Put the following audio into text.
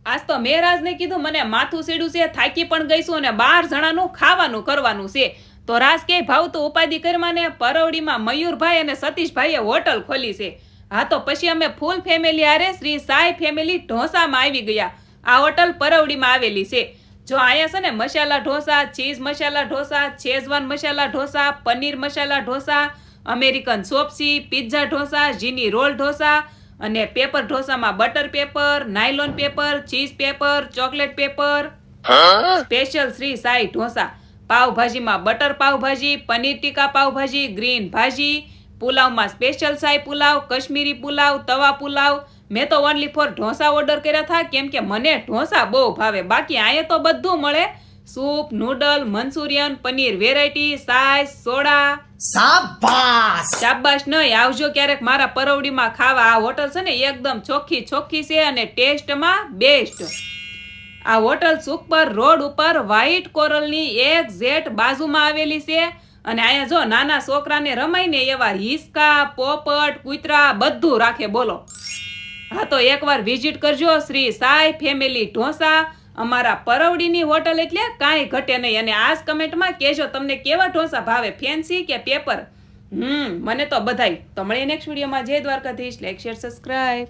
આજ તો મેં રાજને કીધું મને માથું સીડું છે, થાકી પણ ગઈ છું અને 12 જણાનું ખાવાનું કરવાનું છે. તો રાજ કે ભાવતું ઉપાધિ કરવાને પરવડીમાં મયુરભાઈ અને સતીશભાઈએ હોટલ ખોલી છે. હા તો પછી અમે ફૂલ ફેમિલી આરે શ્રી સાઈ ફેમિલી ઢોસામાં આવી ગયા. આ હોટલ પરવડીમાં આવેલી છે. જો અહીંયા છે ને masala dosa, cheese masala dosa, schezwan masala dosa, paneer masala dosa, American સોપસી, પિઝા ઢોસા, જીની રોલ ઢોસા અને પેપર ઢોસામાં butter paper, nylon paper, cheese paper, chocolate paper, special Shri Sai dosa. પાવભાજીમાં બટર પાવભાજી, પનીર ટીકા પાવભાજી, ગ્રીન ભાજી, પુલાવમાં સ્પેશિયલ સાઈ પુલાવ, કશ્મીરી પુલાવ, તવા પુલાવ. મેં તો ઓનલી ફોર ઢોસા ઓર્ડર કર્યા હતા કેમ કે મને ઢોસા બહુ ભાવે. બાકી અહીંયા તો બધું મળે. Soup, noodle, manchurian, paneer variety, સાઈસ, સોડા. શાબાશ નહીં, આવજો ક્યારેક મારા પરવડીમાં ખાવા. આ હોટલ છે ને એકદમ ચોખ્ખી છે અને ટેસ્ટમાં બેસ્ટ. આ હોટલ સુપર રોડ ઉપર વ્હાઈટ કોરલની એક્ઝેક્ટ બાજુમાં આવેલી છે. અને અહીંયા જો નાના છોકરાને રમાય ને એવા હિસકા, પોપટ, કૂતરા બધું રાખે બોલો. હા તો એકવાર વિઝિટ કરજો શ્રી સાઈ ફેમિલી ઢોસા. અમારા પરવડીની હોટલ એટલે કાંઈ ઘટે નહીં. અને આજ કમેન્ટમાં કહેજો તમને કેવા ઢોસા ભાવે, ફેન્સી કે પેપર. મને તો બધાય. તો મળીએ નેક્સ્ટ વિડીયોમાં. જય દ્વારકાધીશ. Like, share, subscribe.